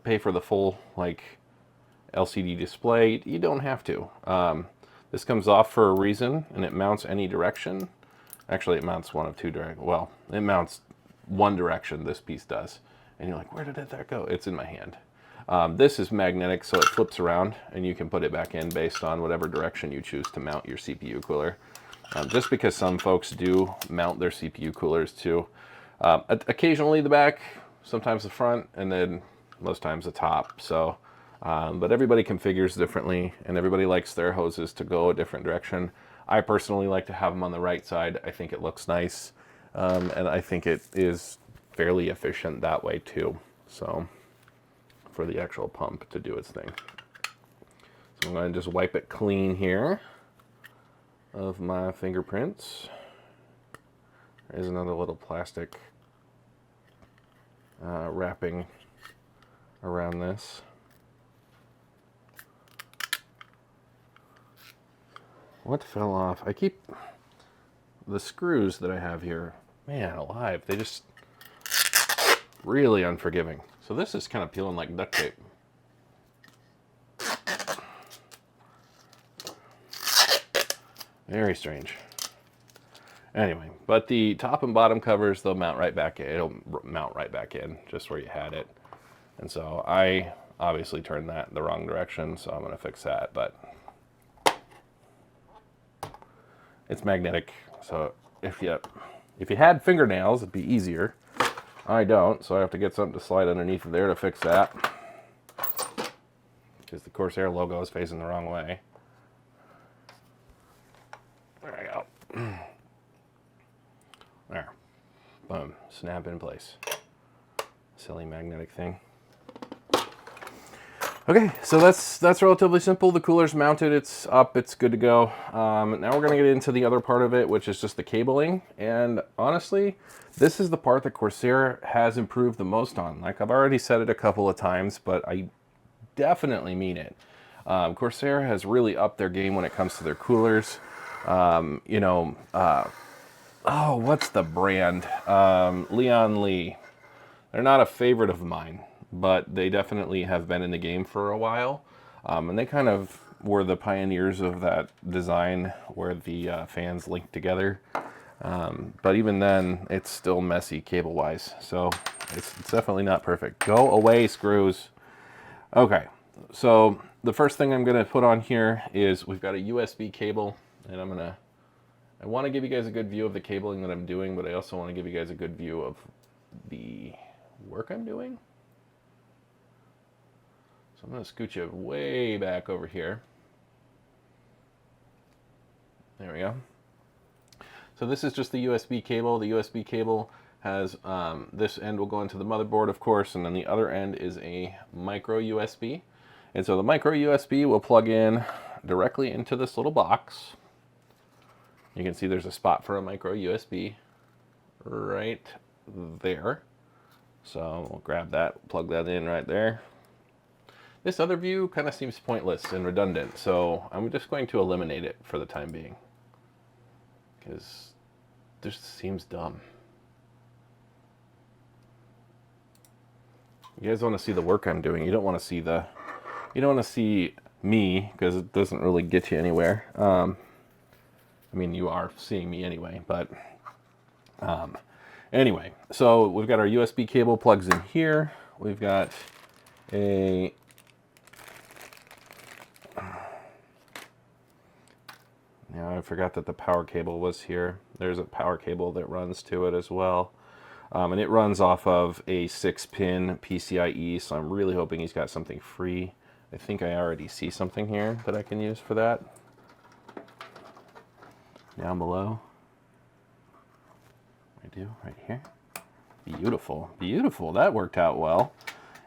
pay for the full, LCD display, you don't have to. This comes off for a reason, and it mounts any direction. Actually, it mounts one of two directions. Well, it mounts one direction, this piece does. And you're like, where did that go? It's in my hand. This is magnetic, so it flips around, and you can put it back in based on whatever direction you choose to mount your CPU cooler. Just because some folks do mount their CPU coolers to occasionally the back, sometimes the front, and then most times the top. So. But everybody configures differently, and everybody likes their hoses to go a different direction. I personally like to have them on the right side. I think it looks nice, and I think it is fairly efficient that way too. So for the actual pump to do its thing. So I'm going to just wipe it clean here of my fingerprints. There's another little plastic wrapping around this. What fell off? I keep the screws that I have here. Man alive, they just really unforgiving. So this is kind of peeling like duct tape. Very strange. Anyway, but the top and bottom covers, they'll mount right back in. It'll mount right back in, just where you had it. And so I obviously turned that the wrong direction, so I'm going to fix that. But it's magnetic, so if you had fingernails, it'd be easier. I don't, so I have to get something to slide underneath of there to fix that. Because the Corsair logo is facing the wrong way. There I go. There. Boom. Snap in place. Silly magnetic thing. Okay, so that's relatively simple. The cooler's mounted, it's up, it's good to go. Now we're gonna get into the other part of it, which is just the cabling. And honestly, this is the part that Corsair has improved the most on. Like, I've already said it a couple of times, but I definitely mean it. Corsair has really upped their game when it comes to their coolers. What's the brand? Leon Lee. They're not a favorite of mine, but they definitely have been in the game for a while. And they kind of were the pioneers of that design where the fans link together. But even then, it's still messy cable-wise. So it's definitely not perfect. Go away, screws. Okay, so the first thing I'm going to put on here is we've got a USB cable, and I want to give you guys a good view of the cabling that I'm doing, but I also want to give you guys a good view of the work I'm doing. So I'm going to scoot you way back over here. There we go. So this is just the USB cable. The USB cable has, this end will go into the motherboard, of course, and then the other end is a micro USB. And so the micro USB will plug in directly into this little box. You can see there's a spot for a micro USB right there. So we'll grab that, plug that in right there. This other view kind of seems pointless and redundant, so I'm just going to eliminate it for the time being, because this seems dumb. You guys want to see the work I'm doing. You don't want to see me, because it doesn't really get you anywhere. I mean, you are seeing me anyway, but anyway, so we've got our USB cable plugs in here. We've got a now I forgot that the power cable was here. There's a power cable that runs to it as well. And it runs off of a 6-pin PCIe, so I'm really hoping he's got something free. I think I already see something here that I can use for that. Down below. I do, right here. Beautiful, beautiful. That worked out well.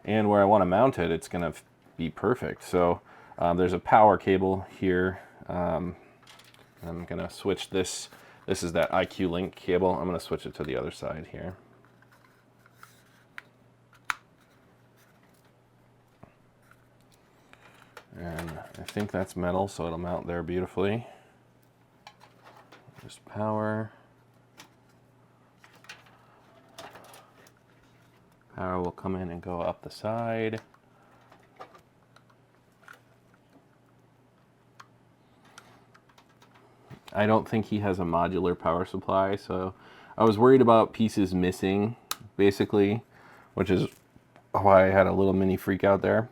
And where I want to mount it, it's going to be perfect. So there's a power cable here. I'm going to switch this. This is that IQ Link cable. I'm going to switch it to the other side here. And I think that's metal, so it'll mount there beautifully. Just power. Power will come in and go up the side. I don't think he has a modular power supply, so I was worried about pieces missing, basically, which is why I had a little mini freak out there.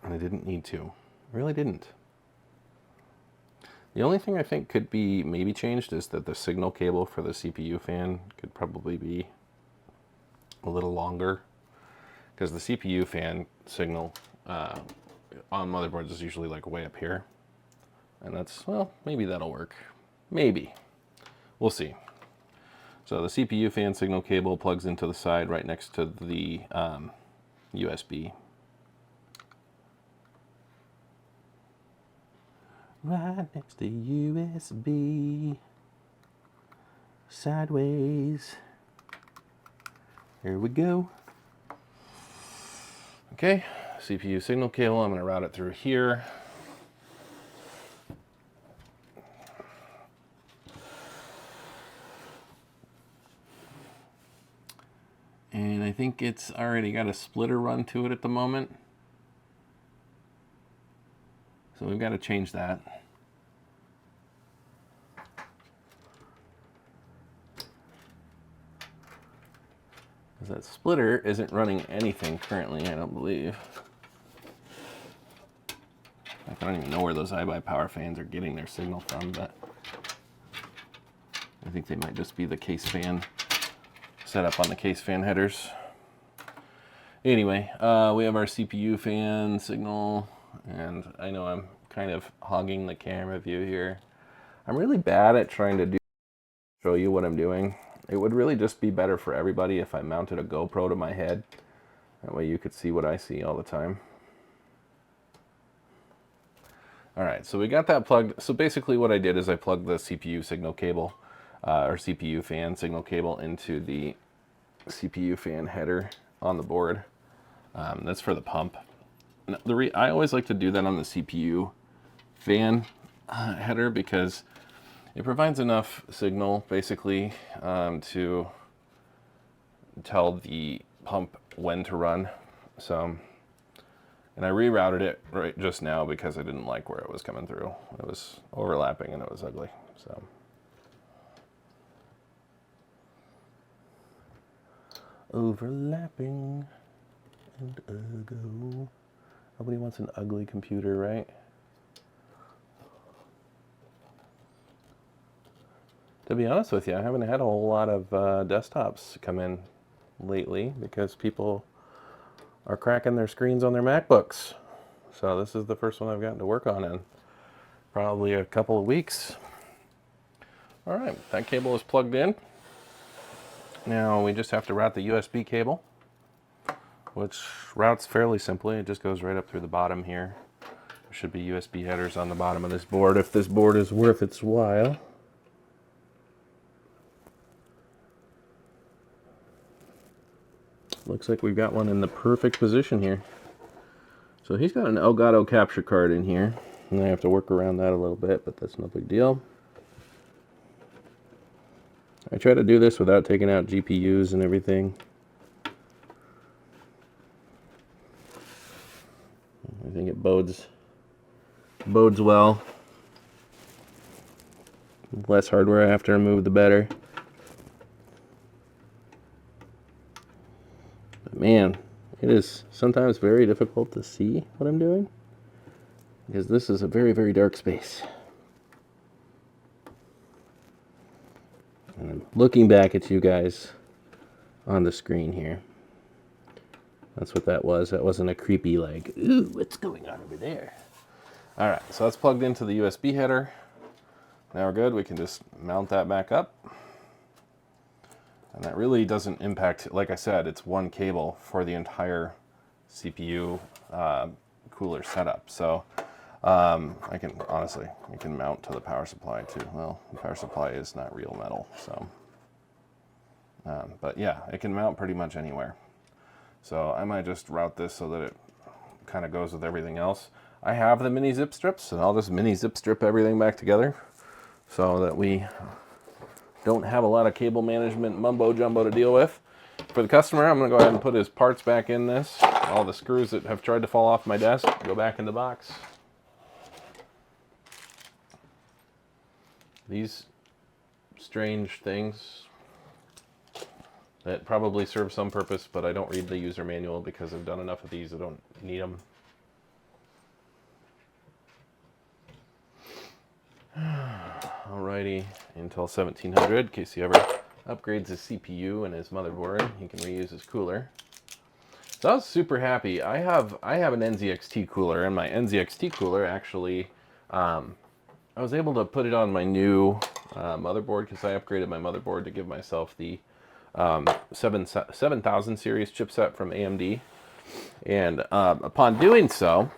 And I didn't need to. Really didn't. The only thing I think could be maybe changed is that the signal cable for the CPU fan could probably be a little longer, because the CPU fan signal on motherboards is usually like way up here. And that's, well, maybe that'll work. Maybe. We'll see. So the CPU fan signal cable plugs into the side right next to the USB. Right next to USB. sideways. Here we go. Okay, CPU signal cable, I'm going to route it through here. And I think it's already got a splitter run to it at the moment. So we've got to change that. Because that splitter isn't running anything currently, I don't believe. I don't even know where those iBuyPower fans are getting their signal from, but I think they might just be the case fan set up on the case fan headers. Anyway, we have our CPU fan signal, and I know I'm kind of hogging the camera view here. I'm really bad at trying to show you what I'm doing. It would really just be better for everybody if I mounted a GoPro to my head. That way you could see what I see all the time. All right, so we got that plugged. So basically what I did is I plugged the CPU signal cable, or CPU fan signal cable into the CPU fan header on the board. That's for the pump. I always like to do that on the CPU fan header because it provides enough signal basically to tell the pump when to run. So, and I rerouted it right just now because I didn't like where it was coming through. It was overlapping and it was ugly. So. Overlapping and ugly. Nobody wants an ugly computer, right? To be honest with you, I haven't had a whole lot of desktops come in lately because people are cracking their screens on their MacBooks. So this is the first one I've gotten to work on in probably a couple of weeks. All right, that cable is plugged in. Now we just have to route the USB cable, which routes fairly simply. It just goes right up through the bottom here. There should be USB headers on the bottom of this board if this board is worth its while. Looks like we've got one in the perfect position here. So he's got an Elgato capture card in here, and I have to work around that a little bit, but that's no big deal. I try to do this without taking out GPUs and everything. I think it bodes well. The less hardware I have to remove, the better. But man, it is sometimes very difficult to see what I'm doing because this is a very, very dark space. And I'm looking back at you guys on the screen here. That's what that was. That wasn't a creepy like, ooh, what's going on over there? All right, so that's plugged into the USB header. Now we're good. We can just mount that back up. And that really doesn't impact, like I said, it's one cable for the entire CPU cooler setup. So I can mount to the power supply too. Well, the power supply is not real metal, so. But yeah, it can mount pretty much anywhere. So I might just route this so that it kind of goes with everything else. I have the mini zip strips, and I'll just mini zip strip everything back together so that we don't have a lot of cable management mumbo jumbo to deal with. For the customer, I'm going to go ahead and put his parts back in this. All the screws that have tried to fall off my desk go back in the box. These strange things that probably serve some purpose, but I don't read the user manual because I've done enough of these, I don't need them. Alrighty, Intel 1700, in case he ever upgrades his CPU and his motherboard, he can reuse his cooler. So I was super happy. I have an NZXT cooler, and my NZXT cooler actually, I was able to put it on my new motherboard because I upgraded my motherboard to give myself the 7000 series chipset from AMD. And upon doing so,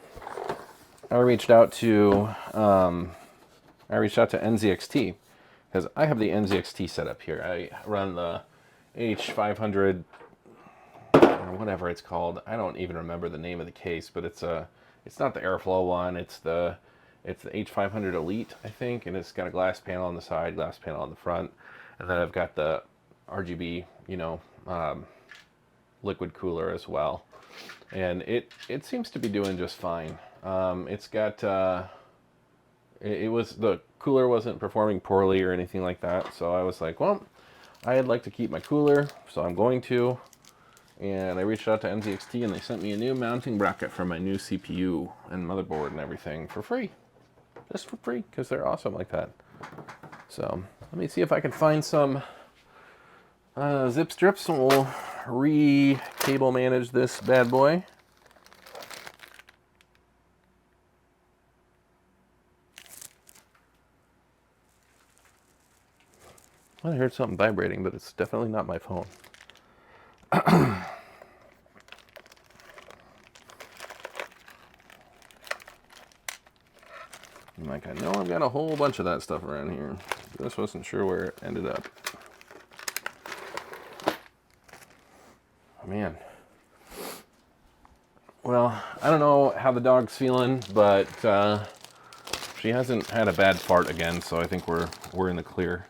I reached out to NZXT because I have the NZXT setup here. I run the H500 or whatever it's called. I don't even remember the name of the case, but it's not the airflow one. It's the H500 Elite, I think, and it's got a glass panel on the side, glass panel on the front, and then I've got the RGB, liquid cooler as well, and it seems to be doing just fine. It's got the cooler wasn't performing poorly or anything like that, so I was like, well, I'd like to keep my cooler, so I'm going to. And I reached out to NZXT and they sent me a new mounting bracket for my new CPU and motherboard and everything for free. Just for free, because they're awesome like that. So let me see if I can find some zip strips and we'll re-cable manage this bad boy. I heard something vibrating, but it's definitely not my phone. I'm like, I know I've got a whole bunch of that stuff around here. Just wasn't sure where it ended up. Man. Well, I don't know how the dog's feeling, but she hasn't had a bad fart again, so I think we're in the clear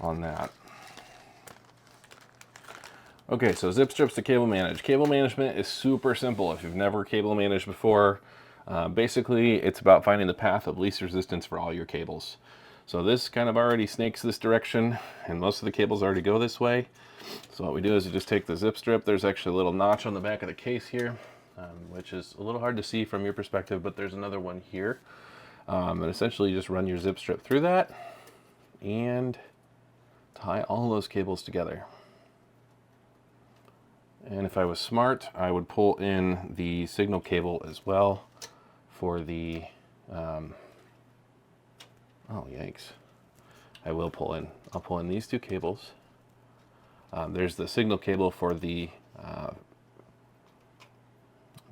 on that. Okay, so zip strips to cable manage. Cable management is super simple if you've never cable managed before. Basically, it's about finding the path of least resistance for all your cables. So this kind of already snakes this direction, and most of the cables already go this way. So what we do is you just take the zip strip. There's actually a little notch on the back of the case here, which is a little hard to see from your perspective, but there's another one here. And essentially you just run your zip strip through that and tie all those cables together. And if I was smart, I would pull in the signal cable as well for the, oh yikes. I'll pull in these two cables. There's the signal cable for the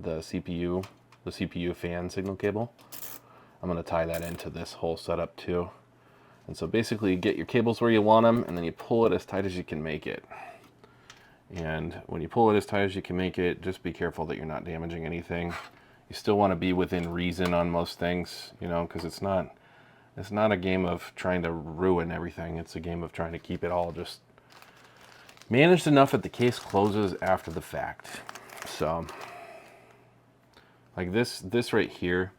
CPU fan signal cable. I'm going to tie that into this whole setup too. And so basically you get your cables where you want them, and then you pull it as tight as you can make it. And when you pull it as tight as you can make it, just be careful that you're not damaging anything. You still want to be within reason on most things, because it's not a game of trying to ruin everything. It's a game of trying to keep it all just managed enough that the case closes after the fact. So, like this right here,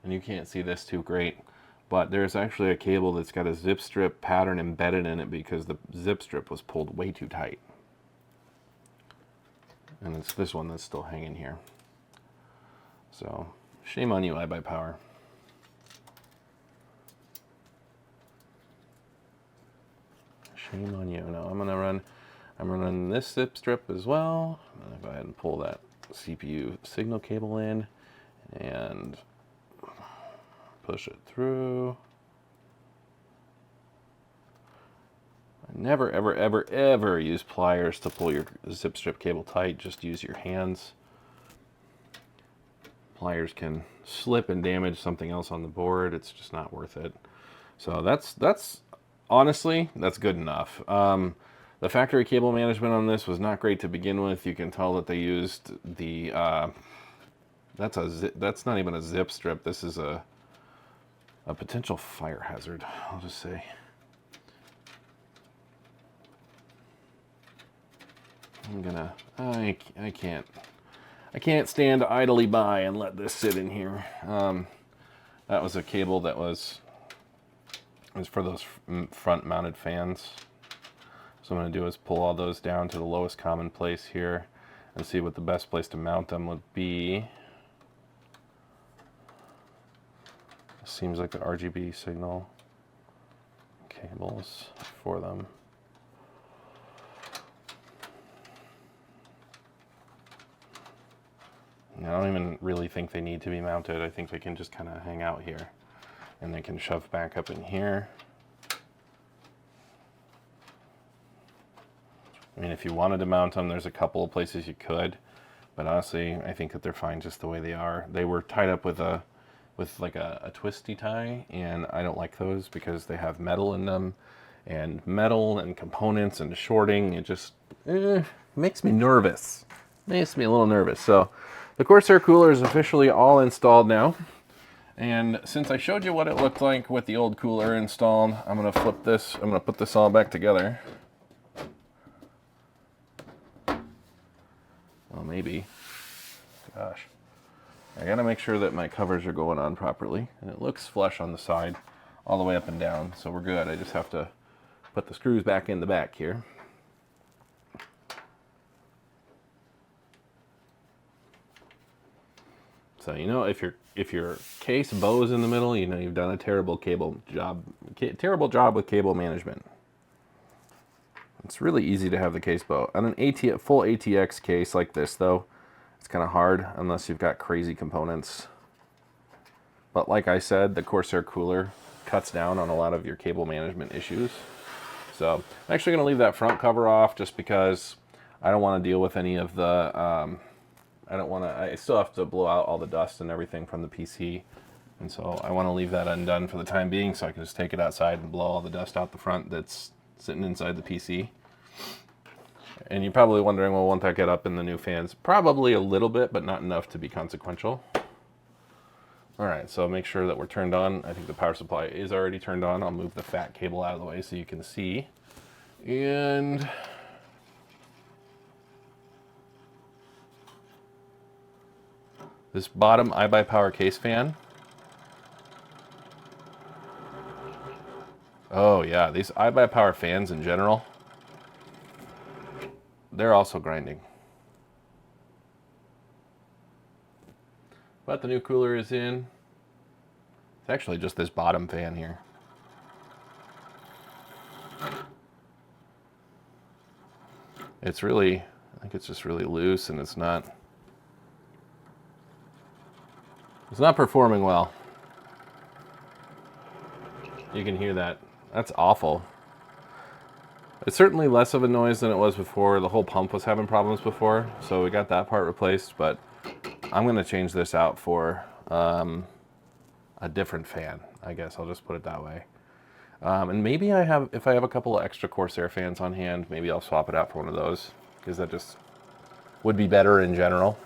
and you can't see this too great, but there's actually a cable that's got a zip strip pattern embedded in it because the zip strip was pulled way too tight. And it's this one that's still hanging here. So, shame on you, iBuyPower. Shame on you. Now I'm running this zip strip as well. I'm gonna go ahead and pull that CPU signal cable in and push it through. Never, ever, ever, ever use pliers to pull your zip strip cable tight. Just use your hands. Pliers can slip and damage something else on the board. It's just not worth it. So that's honestly, that's good enough. The factory cable management on this was not great to begin with. You can tell that they used the, that's not even a zip strip. This is a potential fire hazard, I'll just say. I can't stand idly by and let this sit in here. That was a cable that was for those front mounted fans. So what I'm gonna do is pull all those down to the lowest common place here and see what the best place to mount them would be. Seems like the RGB signal cables for them. I don't even really think they need to be mounted. I think they can just kind of hang out here, and they can shove back up in here. I mean, if you wanted to mount them, there's a couple of places you could, but honestly, I think that they're fine just the way they are. They were tied up with like a twisty tie, and I don't like those because they have metal in them, and metal and components and shorting. It just makes me nervous. Makes me a little nervous. So the Corsair cooler is officially all installed now. And since I showed you what it looked like with the old cooler installed, I'm going to flip this. I'm going to put this all back together. Well, maybe. Gosh. I got to make sure that my covers are going on properly. And it looks flush on the side all the way up and down, so we're good. I just have to put the screws back in the back here. So you know, if your case bows in the middle, you know you've done a terrible job with cable management. It's really easy to have the case bow. On an full ATX case like this, though, it's kind of hard unless you've got crazy components. But like I said, the Corsair cooler cuts down on a lot of your cable management issues. So I'm actually going to leave that front cover off just because I don't want to deal with any of the I still have to blow out all the dust and everything from the PC. And so I want to leave that undone for the time being so I can just take it outside and blow all the dust out the front that's sitting inside the PC. And you're probably wondering, well, won't that get up in the new fans? Probably a little bit, but not enough to be consequential. All right, so make sure that we're turned on. I think the power supply is already turned on. I'll move the fat cable out of the way so you can see. And this bottom iBuyPower case fan. Oh yeah, these iBuyPower fans in general, they're also grinding. But the new cooler is in. It's actually just this bottom fan here. It's really, I think it's just really loose and it's not performing well. You can hear that. That's awful. It's certainly less of a noise than it was before. The whole pump was having problems before, so we got that part replaced, but I'm going to change this out for a different fan, I guess. I'll just put it that way. And maybe if I have a couple of extra Corsair fans on hand, maybe I'll swap it out for one of those, because that just would be better in general.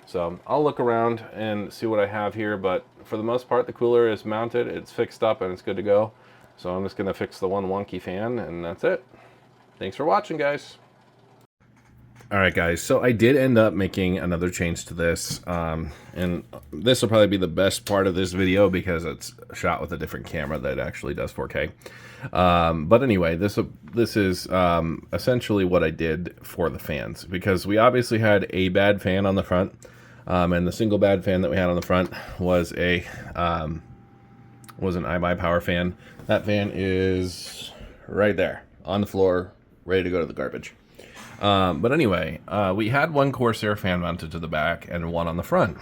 So I'll look around and see what I have here, but for the most part, the cooler is mounted, it's fixed up, and it's good to go. So I'm just going to fix the one wonky fan, and that's it. Thanks for watching, guys. All right, guys, so I did end up making another change to this, and this will probably be the best part of this video because it's shot with a different camera that actually does 4K. But anyway, this is essentially what I did for the fans, because we obviously had a bad fan on the front, and the single bad fan that we had on the front was an iBuyPower fan. That fan is right there on the floor, ready to go to the garbage. But anyway, we had one Corsair fan mounted to the back and one on the front.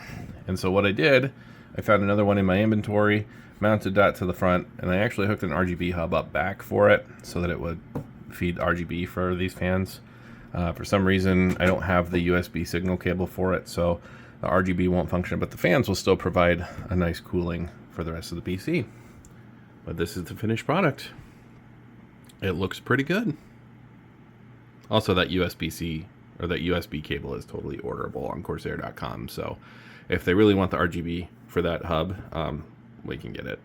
And so what I did, I found another one in my inventory, mounted that to the front, and I actually hooked an RGB hub up back for it so that it would feed RGB for these fans. For some reason, I don't have the USB signal cable for it, so the RGB won't function, but the fans will still provide a nice cooling for the rest of the PC. But this is the finished product. It looks pretty good. Also, that USB-C or that USB cable is totally orderable on Corsair.com. So if they really want the RGB for that hub, we can get it.